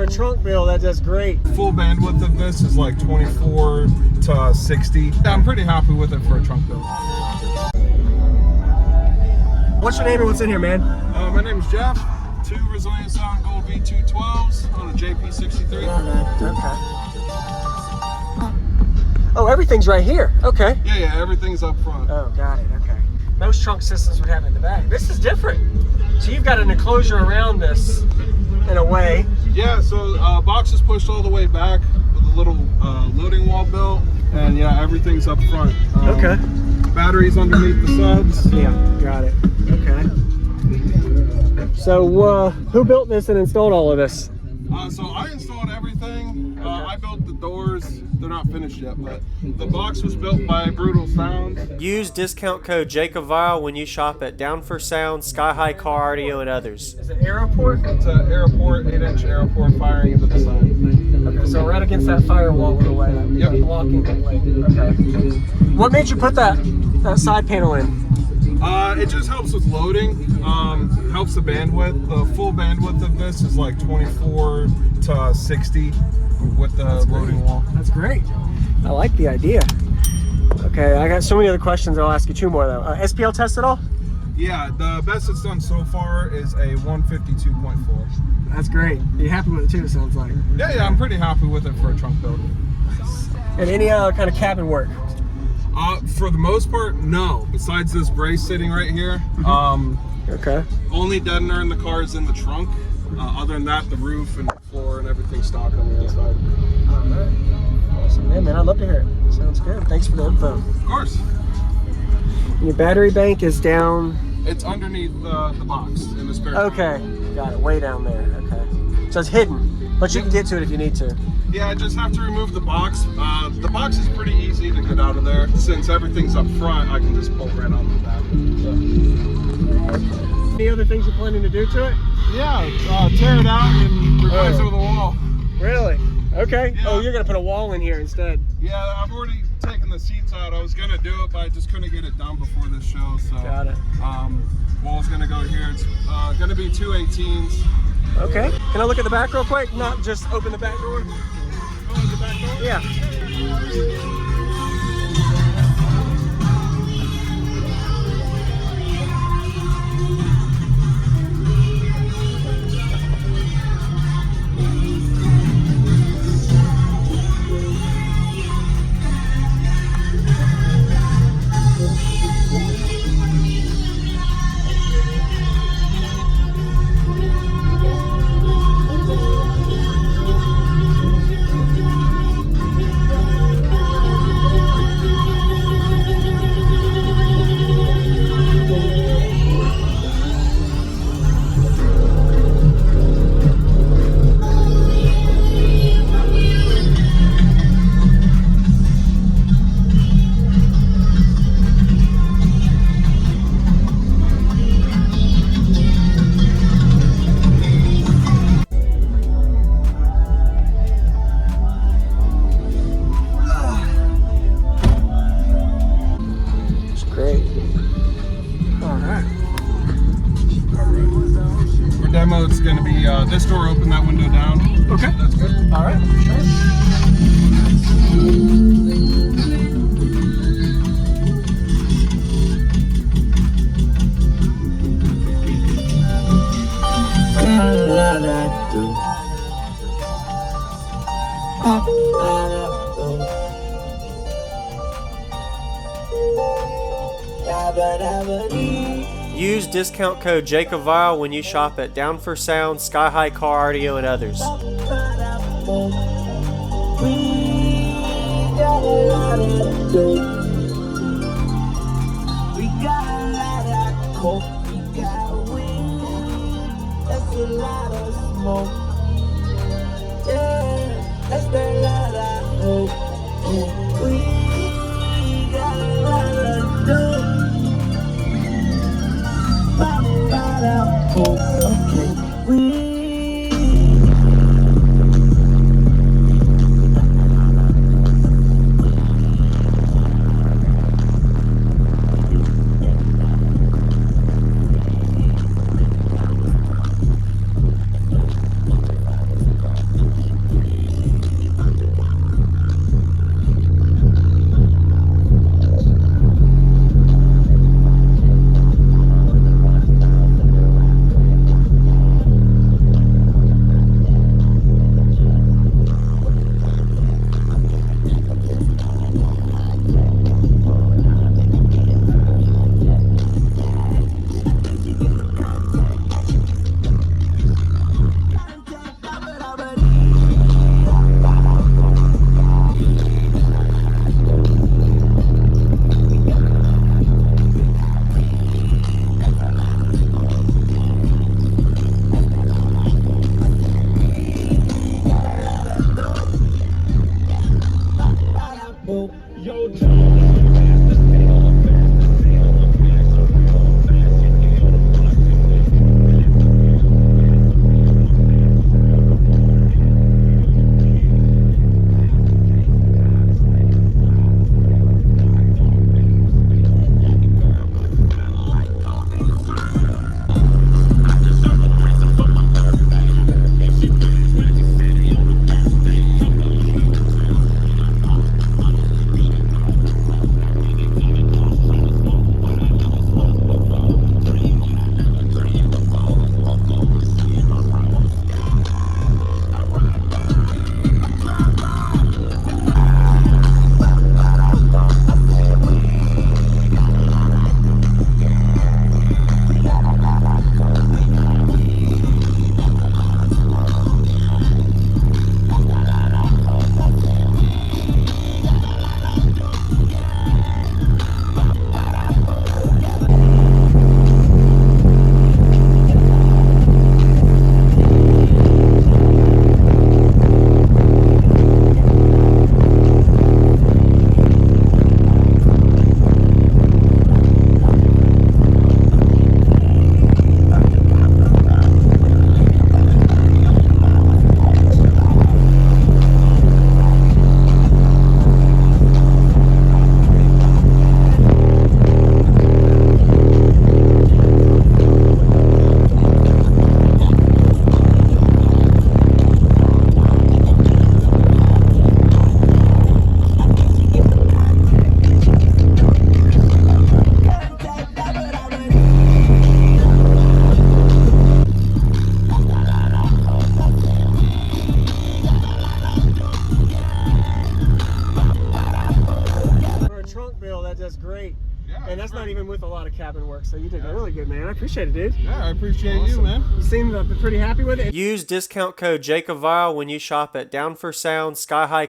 a trunk build, that's great. Full bandwidth of this is like 24 to 60. Yeah, I'm pretty happy with it for a trunk build. What's your name and what's in here, man? My name is Jeff. 2 Resilient Sound Gold V212s on a JP63. Okay. Oh, everything's right here. Okay. Yeah, everything's up front. Oh, got it. Okay. Most trunk systems would have it in the back. This is different. So you've got an enclosure around this in a way. Yeah, so box is pushed all the way back with a little loading wall built. And yeah, everything's up front. Okay. Batteries underneath the subs. Yeah, got it. Okay. So who built this and installed all of this? So I installed everything. I built the doors. They're not finished yet, but the box was built by Brutal Sound. Use discount code JacobViral when you shop at Down for Sound, Sky High Car Audio, and others. Is it Aeroport? It's an Aeroport, 8-inch Aeroport firing into the side. Okay, so right against that firewall in a way. Yep. Blocking the way. Okay. What made you put that side panel in? It just helps with loading, helps the bandwidth. The full bandwidth of this is like 24 to 60 with the loading wall. That's great. I like the idea. Okay, I got so many other questions. I'll ask you 2 more though. SPL test at all? Yeah, the best it's done so far is a 152.4. That's great. You happy with it too, sounds like. Yeah, I'm pretty happy with it for a trunk build. And any kind of cabin work? For the most part, no. Besides this brace sitting right here, okay. Only deadener in the car is in the trunk. Other than that, the roof and floor and everything stock on the inside. All right. Awesome, man. I'd love to hear it. Sounds good. Thanks for the info. Of course. Your battery bank is down. It's underneath the box in the spare. Okay, got it. Way down there. Okay. So it's hidden, but you can get to it if you need to. Yeah, I just have to remove the box. The box is pretty easy to get out of there. Since everything's up front, I can just pull right out the back. So. Any other things you're planning to do to it? Yeah, tear it out and replace it with a wall. Really? Okay. Yeah. Oh, you're gonna put a wall in here instead. Yeah, I've already taken the seats out. I was gonna do it, but I just couldn't get it done before this show. So got it. Wall's gonna go here. It's gonna be 2 18s. Okay. Can I look at the back real quick? Not just open the back door. Oh, the back door? Yeah. Demo, it's going to be this door open, that window down. Okay. That's good. All right. Use discount code JacobViral when you shop at Down for Sound, Sky High Car Audio, and others. and that's not even with a lot of cabin work. So you did really good, man. I appreciate it, dude. Yeah, I appreciate you, man. You seem to be pretty happy with it. Use discount code JacobViral when you shop at Down for Sound, Sky High